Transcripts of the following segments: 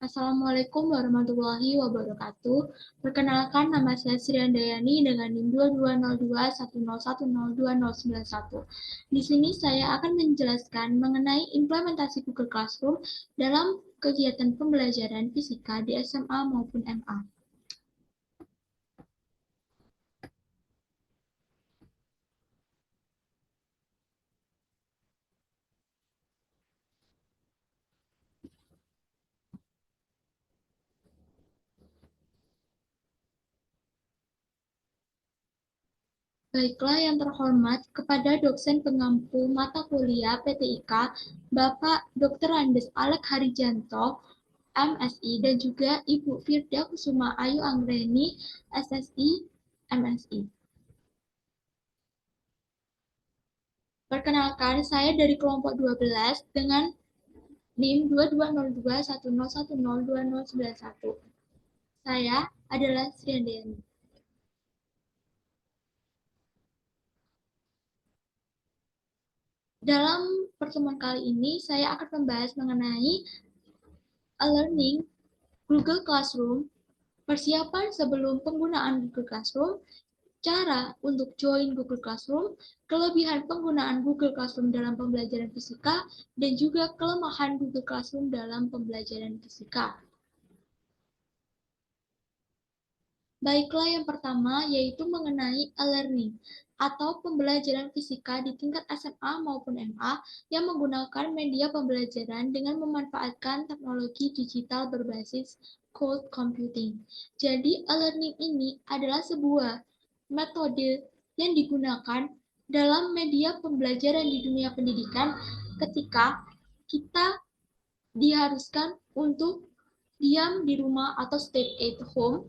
Assalamualaikum warahmatullahi wabarakatuh. Perkenalkan, nama saya Sri Handayani dengan NIM 220210102091. Di sini saya akan menjelaskan mengenai implementasi Google Classroom dalam kegiatan pembelajaran fisika di SMA maupun MA. Baiklah yang terhormat kepada dosen pengampu mata kuliah PTIK, Bapak Dr. Andes Alek Harijanto, MSI, dan juga Ibu Firda Kusuma Ayu Anggreni, SSI, MSI. Perkenalkan, saya dari kelompok 12 dengan NIM 220210102091. Saya adalah Sri Handayani. Dalam pertemuan kali ini, saya akan membahas mengenai e-learning, Google Classroom, persiapan sebelum penggunaan Google Classroom, cara untuk join Google Classroom, kelebihan penggunaan Google Classroom dalam pembelajaran fisika, dan juga kelemahan Google Classroom dalam pembelajaran fisika. Baiklah, yang pertama yaitu mengenai e-learning atau pembelajaran fisika di tingkat SMA maupun MA yang menggunakan media pembelajaran dengan memanfaatkan teknologi digital berbasis cloud computing. Jadi, e-learning ini adalah sebuah metode yang digunakan dalam media pembelajaran di dunia pendidikan ketika kita diharuskan untuk diam di rumah atau stay at home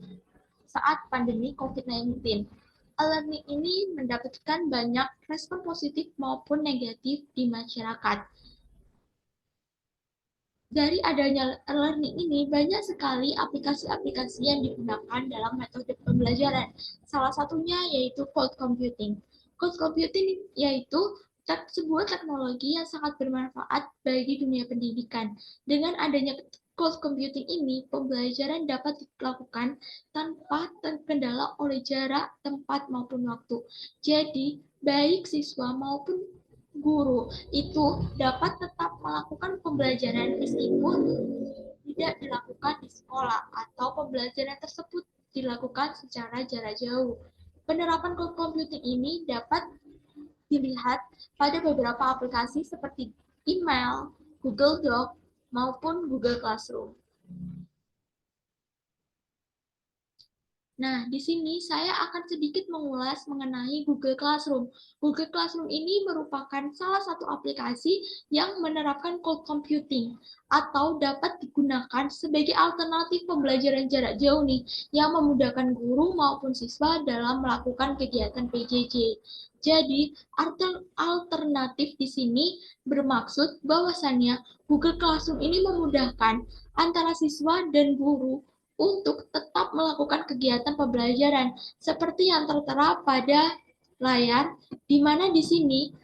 saat pandemi COVID-19. E-learning ini mendapatkan banyak respon positif maupun negatif di masyarakat. Dari adanya e-learning ini, banyak sekali aplikasi-aplikasi yang digunakan dalam metode pembelajaran. Salah satunya yaitu cloud computing. Cloud computing yaitu sebuah teknologi yang sangat bermanfaat bagi dunia pendidikan. Dengan adanya cloud computing ini, pembelajaran dapat dilakukan tanpa terkendala oleh jarak, tempat, maupun waktu. Jadi, baik siswa maupun guru itu dapat tetap melakukan pembelajaran meskipun tidak dilakukan di sekolah atau pembelajaran tersebut dilakukan secara jarak jauh. Penerapan cloud computing ini dapat dilihat pada beberapa aplikasi seperti email, Google Doc, maupun Google Classroom. Nah, di sini saya akan sedikit mengulas mengenai Google Classroom. Google Classroom ini merupakan salah satu aplikasi yang menerapkan cloud computing atau dapat digunakan sebagai alternatif pembelajaran jarak jauh nih, yang memudahkan guru maupun siswa dalam melakukan kegiatan PJJ. Jadi, alternatif di sini bermaksud bahwasannya Google Classroom ini memudahkan antara siswa dan guru untuk tetap melakukan kegiatan pembelajaran seperti yang tertera pada layar, di mana di sini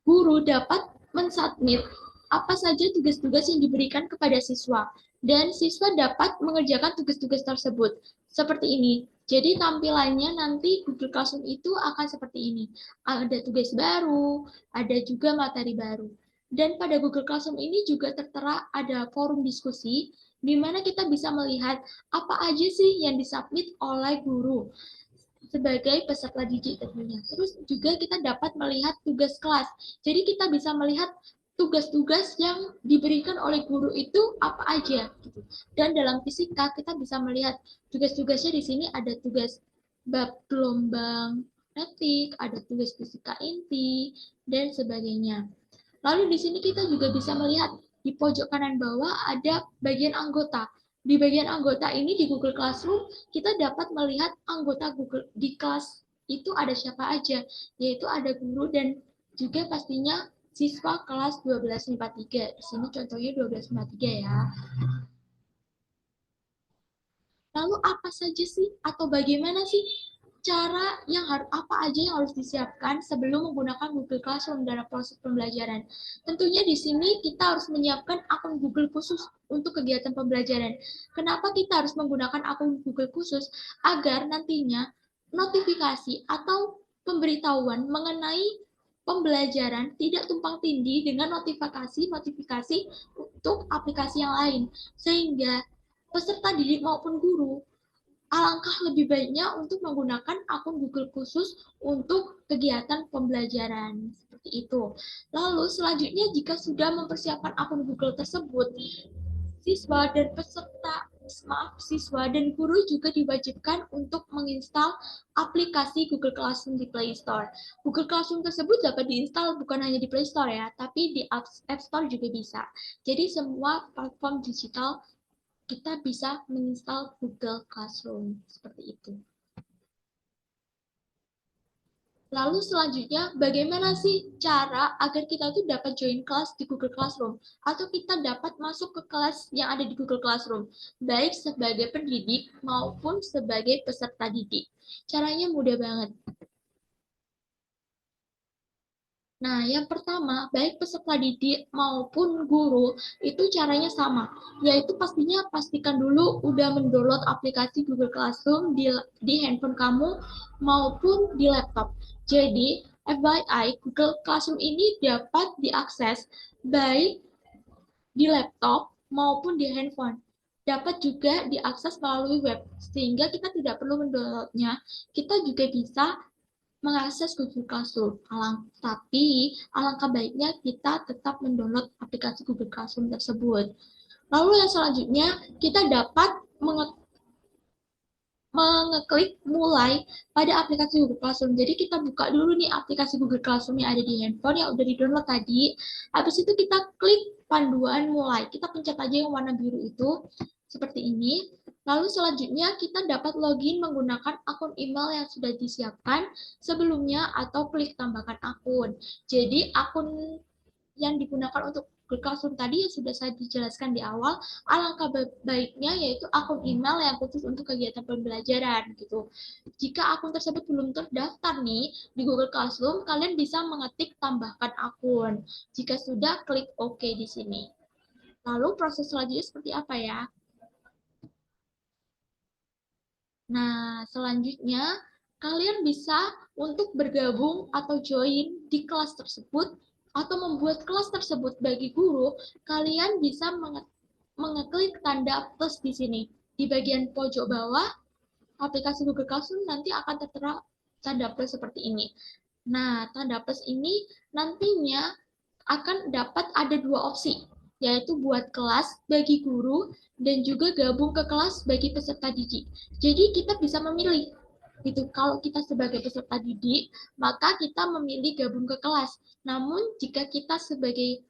guru dapat mensubmit apa saja tugas-tugas yang diberikan kepada siswa, dan siswa dapat mengerjakan tugas-tugas tersebut. Seperti ini. Jadi tampilannya nanti Google Classroom itu akan seperti ini. Ada tugas baru, ada juga materi baru. Dan pada Google Classroom ini juga tertera ada forum diskusi, di mana kita bisa melihat apa aja sih yang disubmit oleh guru sebagai peserta didik tentunya. Terus juga kita dapat melihat tugas kelas. Jadi kita bisa melihat tugas-tugas yang diberikan oleh guru itu apa aja gitu. Dan dalam fisika kita bisa melihat tugas-tugasnya di sini ada tugas bab gelombang netik, ada tugas fisika inti, dan sebagainya. Lalu di sini kita juga bisa melihat di pojok kanan bawah ada bagian anggota. Di bagian anggota ini di Google Classroom kita dapat melihat anggota Google di kelas itu ada siapa aja, yaitu ada guru dan juga pastinya siswa kelas 1253. Di sini contohnya 1253 ya. Lalu apa saja sih atau bagaimana sih cara yang harus apa aja yang harus disiapkan sebelum menggunakan Google Classroom dalam proses pembelajaran. Tentunya di sini kita harus menyiapkan akun Google khusus untuk kegiatan pembelajaran. Kenapa kita harus menggunakan akun Google khusus? Agar nantinya notifikasi atau pemberitahuan mengenai pembelajaran tidak tumpang tindih dengan notifikasi untuk aplikasi yang lain. Sehingga peserta didik maupun guru alangkah lebih baiknya untuk menggunakan akun Google khusus untuk kegiatan pembelajaran. Seperti itu. Lalu selanjutnya jika sudah mempersiapkan akun Google tersebut, siswa dan guru juga diwajibkan untuk menginstal aplikasi Google Classroom di Play Store. Google Classroom tersebut dapat diinstal bukan hanya di Play Store ya, tapi di App Store juga bisa. Jadi semua platform digital kita bisa menginstal Google Classroom seperti itu. Lalu selanjutnya, bagaimana sih cara agar kita itu dapat join kelas di Google Classroom atau kita dapat masuk ke kelas yang ada di Google Classroom, baik sebagai pendidik maupun sebagai peserta didik. Caranya mudah banget. Nah, yang pertama, baik peserta didik maupun guru, itu caranya sama. Yaitu pastikan dulu udah mendownload aplikasi Google Classroom di handphone kamu maupun di laptop. Jadi, FYI, Google Classroom ini dapat diakses baik di laptop maupun di handphone. Dapat juga diakses melalui web, sehingga kita tidak perlu mendownloadnya. Kita juga bisa mengakses Google Classroom. Tapi alangkah baiknya kita tetap mendownload aplikasi Google Classroom tersebut. Lalu yang selanjutnya kita dapat mengeklik mulai pada aplikasi Google Classroom. Jadi kita buka dulu nih aplikasi Google Classroom yang ada di handphone yang udah di-download tadi. Habis itu kita klik panduan mulai. Kita pencet aja yang warna biru itu seperti ini. Lalu selanjutnya kita dapat login menggunakan akun email yang sudah disiapkan sebelumnya atau klik tambahkan akun. Jadi akun yang digunakan untuk Google Classroom tadi yang sudah saya dijelaskan di awal, alangkah baiknya yaitu akun email yang khusus untuk kegiatan pembelajaran gitu. Jika akun tersebut belum terdaftar nih di Google Classroom, kalian bisa mengetik tambahkan akun. Jika sudah, klik OK di sini. Lalu proses selanjutnya seperti apa ya? Nah, selanjutnya kalian bisa untuk bergabung atau join di kelas tersebut atau membuat kelas tersebut bagi guru, kalian bisa mengeklik tanda plus di sini. Di bagian pojok bawah, aplikasi Google Classroom nanti akan tertera tanda plus seperti ini. Nah, tanda plus ini nantinya akan dapat ada dua opsi, yaitu buat kelas bagi guru dan juga gabung ke kelas bagi peserta didik. Jadi kita bisa memilih. Itu kalau kita sebagai peserta didik, maka kita memilih gabung ke kelas. Namun jika kita sebagai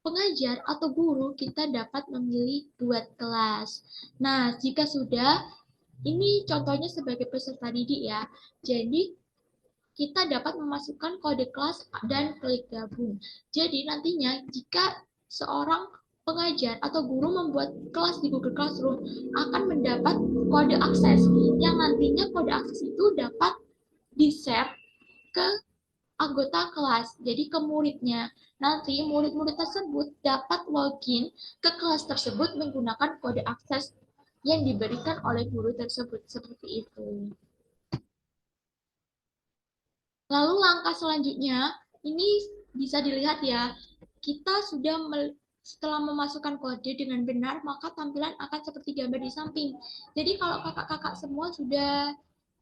pengajar atau guru, kita dapat memilih buat kelas. Nah, jika sudah, ini contohnya sebagai peserta didik ya. Jadi kita dapat memasukkan kode kelas dan klik gabung. Jadi nantinya jika seorang pengajar atau guru membuat kelas di Google Classroom akan mendapat kode akses yang nantinya kode akses itu dapat di-share ke anggota kelas, jadi ke muridnya. Nanti murid-murid tersebut dapat login ke kelas tersebut menggunakan kode akses yang diberikan oleh guru tersebut, seperti itu. Lalu langkah selanjutnya, ini bisa dilihat ya, kita sudah setelah memasukkan kode dengan benar, maka tampilan akan seperti gambar di samping. Jadi kalau kakak-kakak semua sudah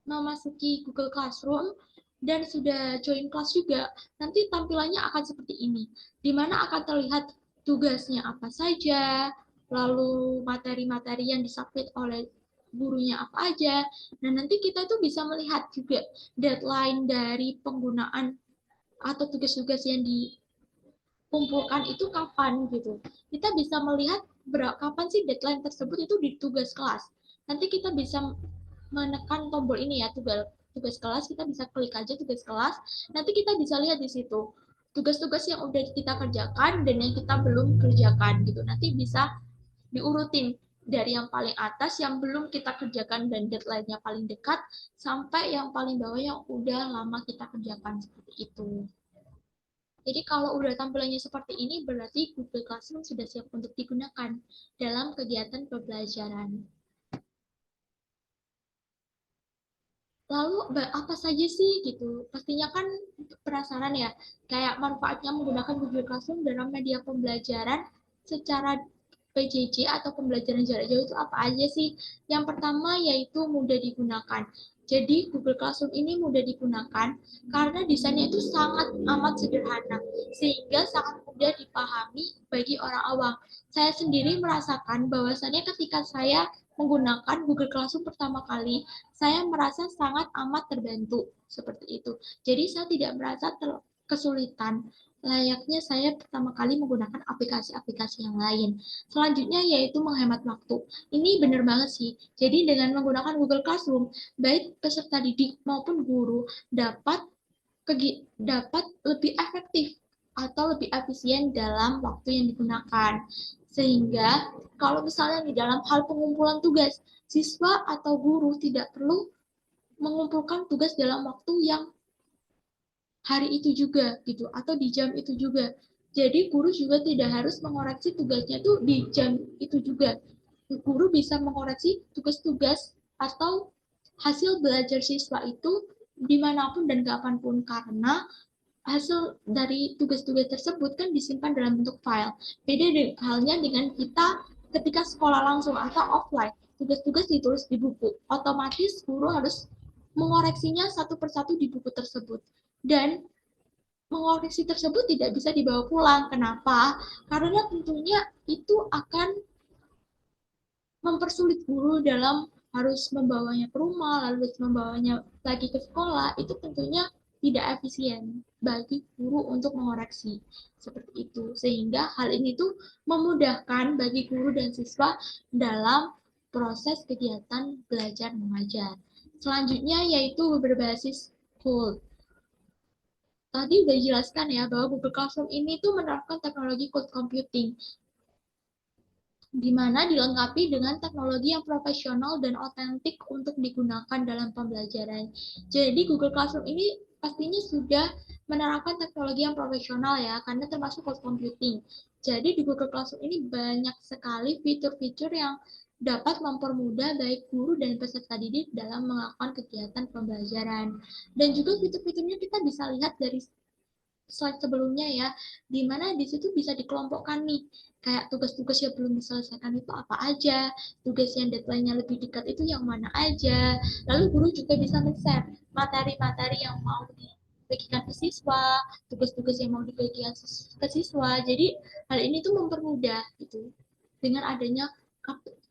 memasuki Google Classroom dan sudah join kelas juga, nanti tampilannya akan seperti ini, di mana akan terlihat tugasnya apa saja, lalu materi-materi yang disubmit oleh gurunya apa aja. Nah, nanti kita itu bisa melihat juga deadline dari penggunaan atau tugas-tugas yang dikumpulkan itu kapan gitu. Kita bisa melihat kapan sih deadline tersebut itu di tugas kelas. Nanti kita bisa menekan tombol ini ya, tugas kelas, kita bisa klik aja tugas kelas. Nanti kita bisa lihat di situ tugas-tugas yang udah kita kerjakan dan yang kita belum kerjakan gitu. Nanti bisa diurutin dari yang paling atas yang belum kita kerjakan dan deadline-nya paling dekat sampai yang paling bawah yang udah lama kita kerjakan seperti itu. Jadi kalau udah tampilannya seperti ini berarti Google Classroom sudah siap untuk digunakan dalam kegiatan pembelajaran. Lalu apa saja sih gitu? Pastinya kan penasaran ya, kayak manfaatnya menggunakan Google Classroom dalam media pembelajaran secara PJJ atau pembelajaran jarak jauh itu apa aja sih? Yang pertama yaitu mudah digunakan. Jadi Google Classroom ini mudah digunakan karena desainnya itu sangat amat sederhana sehingga sangat mudah dipahami bagi orang awam. Saya sendiri merasakan bahwasannya ketika saya menggunakan Google Classroom pertama kali, saya merasa sangat amat terbantu seperti itu. Jadi saya tidak merasa kesulitan layaknya saya pertama kali menggunakan aplikasi-aplikasi yang lain. Selanjutnya yaitu menghemat waktu. Ini benar banget sih. Jadi dengan menggunakan Google Classroom, baik peserta didik maupun guru dapat dapat lebih efektif atau lebih efisien dalam waktu yang digunakan. Sehingga kalau misalnya di dalam hal pengumpulan tugas, siswa atau guru tidak perlu mengumpulkan tugas dalam waktu yang hari itu juga gitu atau di jam itu juga. Jadi guru juga tidak harus mengoreksi tugasnya tuh di jam itu juga. Guru bisa mengoreksi tugas-tugas atau hasil belajar siswa itu dimanapun dan kapanpun karena hasil dari tugas-tugas tersebut kan disimpan dalam bentuk file. Beda halnya dengan kita ketika sekolah langsung atau offline. Tugas-tugas ditulis di buku. Otomatis guru harus mengoreksinya satu persatu di buku tersebut. Dan mengoreksi tersebut tidak bisa dibawa pulang. Kenapa? Karena tentunya itu akan mempersulit guru dalam harus membawanya ke rumah, lalu harus membawanya lagi ke sekolah, itu tentunya tidak efisien bagi guru untuk mengoreksi seperti itu. Sehingga hal ini tuh memudahkan bagi guru dan siswa dalam proses kegiatan belajar mengajar. Selanjutnya yaitu berbasis code. Tadi udah dijelaskan ya bahwa Google Classroom ini tuh menerapkan teknologi cloud computing, di mana dilengkapi dengan teknologi yang profesional dan otentik untuk digunakan dalam pembelajaran. Jadi Google Classroom ini pastinya sudah menerapkan teknologi yang profesional ya, karena termasuk cloud computing. Jadi di Google Classroom ini banyak sekali fitur-fitur yang dapat mempermudah baik guru dan peserta didik dalam melakukan kegiatan pembelajaran. Dan juga fitur-fiturnya kita bisa lihat dari slide sebelumnya ya, di mana di situ bisa dikelompokkan nih, kayak tugas-tugas yang belum diselesaikan itu apa aja, tugas yang deadline-nya lebih dekat itu yang mana aja, lalu guru juga bisa men-share materi-materi yang mau dibagikan ke siswa, tugas-tugas yang mau dibagikan ke siswa, jadi hal ini tuh mempermudah gitu, dengan adanya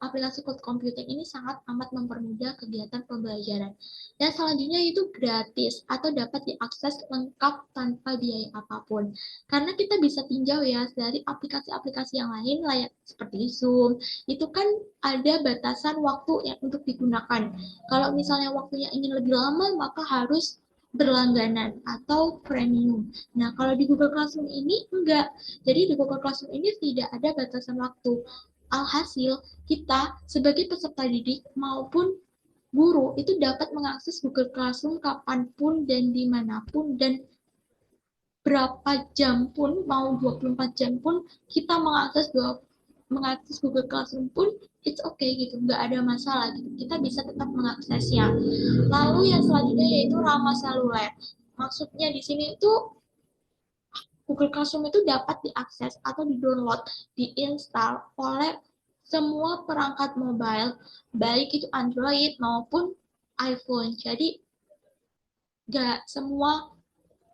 aplikasi cloud computing ini sangat amat mempermudah kegiatan pembelajaran. Dan selanjutnya itu gratis atau dapat diakses lengkap tanpa biaya apapun. Karena kita bisa tinjau ya dari aplikasi-aplikasi yang lain layak seperti Zoom, itu kan ada batasan waktu yang untuk digunakan. Kalau misalnya waktunya ingin lebih lama, maka harus berlangganan atau premium. Nah, kalau di Google Classroom ini enggak. Jadi di Google Classroom ini tidak ada batasan waktu. Alhasil, kita sebagai peserta didik maupun guru itu dapat mengakses Google Classroom kapanpun dan dimanapun dan berapa jam pun, mau 24 jam pun kita mengakses Google Classroom pun it's okay gitu, nggak ada masalah gitu. Kita bisa tetap mengaksesnya. Lalu yang selanjutnya yaitu ramah seluler. Maksudnya di sini itu Google Classroom itu dapat diakses atau di-download, diinstal oleh semua perangkat mobile, baik itu Android maupun iPhone. Jadi nggak semua,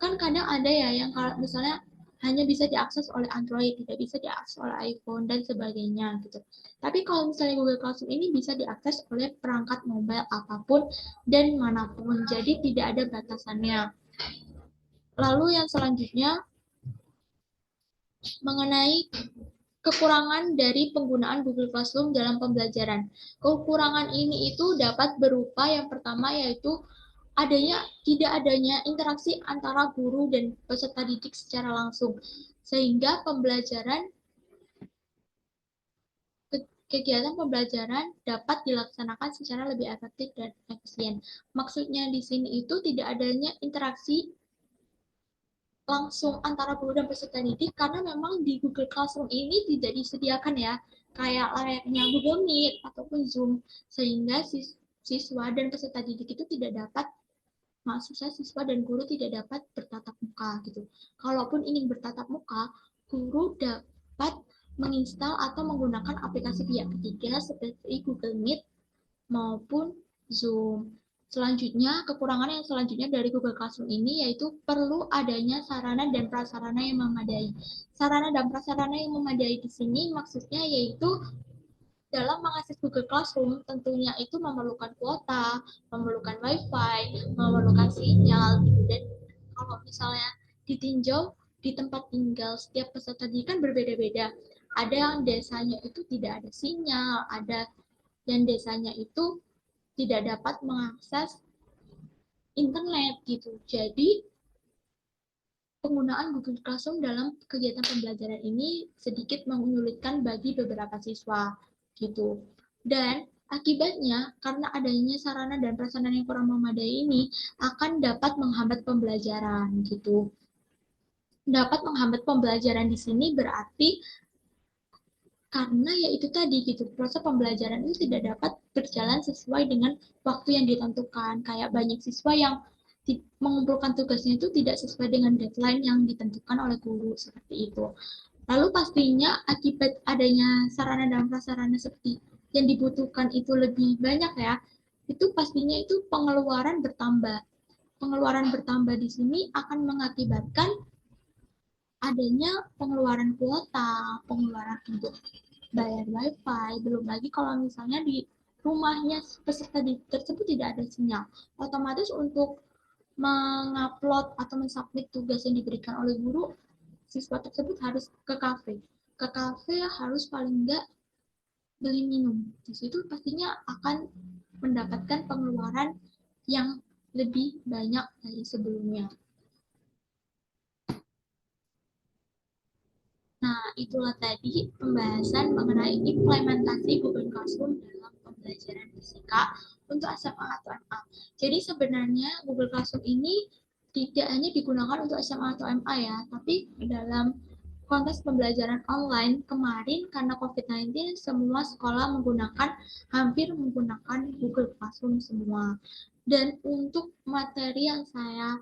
kan kadang ada ya yang kalau misalnya hanya bisa diakses oleh Android, tidak bisa diakses oleh iPhone dan sebagainya gitu. Tapi kalau misalnya Google Classroom ini bisa diakses oleh perangkat mobile apapun dan manapun, jadi tidak ada batasannya. Lalu yang selanjutnya mengenai kekurangan dari penggunaan Google Classroom dalam pembelajaran. Kekurangan ini itu dapat berupa yang pertama yaitu tidak adanya interaksi antara guru dan peserta didik secara langsung. Sehingga pembelajaran kegiatan pembelajaran dapat dilaksanakan secara lebih efektif dan efisien. Maksudnya di sini itu tidak adanya interaksi langsung antara guru dan peserta didik karena memang di Google Classroom ini tidak disediakan ya kayak layaknya Google Meet ataupun Zoom sehingga siswa dan peserta didik itu tidak dapat maksudnya siswa dan guru tidak dapat bertatap muka gitu. Kalaupun ingin bertatap muka, guru dapat menginstal atau menggunakan aplikasi pihak ketiga seperti Google Meet maupun Zoom. Selanjutnya, kekurangan yang selanjutnya dari Google Classroom ini yaitu perlu adanya sarana dan prasarana yang memadai. Sarana dan prasarana yang memadai di sini maksudnya yaitu dalam mengakses Google Classroom tentunya itu memerlukan kuota, memerlukan WiFi, memerlukan sinyal gitu. Dan kalau misalnya ditinjau di tempat tinggal setiap peserta didik kan berbeda-beda. Ada yang desanya itu tidak ada sinyal, ada yang desanya itu tidak dapat mengakses internet gitu. Jadi penggunaan Google Classroom dalam kegiatan pembelajaran ini sedikit menyulitkan bagi beberapa siswa gitu. Dan akibatnya karena adanya sarana dan prasarana yang kurang memadai ini akan dapat menghambat pembelajaran gitu. Dapat menghambat pembelajaran di sini berarti karena ya itu tadi gitu proses pembelajaran itu tidak dapat berjalan sesuai dengan waktu yang ditentukan kayak banyak siswa yang mengumpulkan tugasnya itu tidak sesuai dengan deadline yang ditentukan oleh guru seperti itu. Lalu pastinya akibat adanya sarana dan prasarana seperti yang dibutuhkan itu lebih banyak ya, itu pastinya itu pengeluaran bertambah. Pengeluaran bertambah di sini akan mengakibatkan adanya pengeluaran kuota, pengeluaran untuk bayar wifi, belum lagi kalau misalnya di rumahnya peserta tersebut tidak ada sinyal, otomatis untuk mengupload atau mensubmit tugas yang diberikan oleh guru, siswa tersebut harus ke kafe. Ke kafe harus paling enggak beli minum. Di situ pastinya akan mendapatkan pengeluaran yang lebih banyak dari sebelumnya. Nah, itulah tadi pembahasan mengenai implementasi Google Classroom dalam pembelajaran fisika untuk SMA atau MA. Jadi sebenarnya Google Classroom ini tidak hanya digunakan untuk SMA atau MA ya, tapi dalam konteks pembelajaran online kemarin karena COVID-19 semua sekolah hampir menggunakan Google Classroom semua. Dan untuk materi yang saya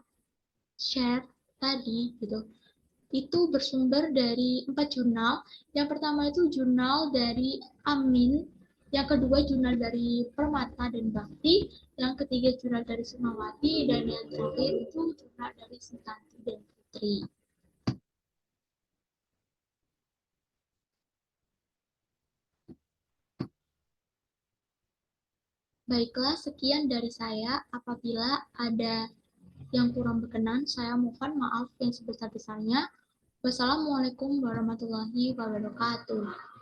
share tadi gitu, itu bersumber dari 4 jurnal. Yang pertama itu jurnal dari Amin, yang kedua jurnal dari Permata dan Bakti, yang ketiga jurnal dari Sukmawati, dan yang terakhir itu jurnal dari Sintanti dan Putri. Baiklah, sekian dari saya. Apabila ada yang kurang berkenan, saya mohon maaf yang sebesar-besarnya. Wassalamualaikum warahmatullahi wabarakatuh.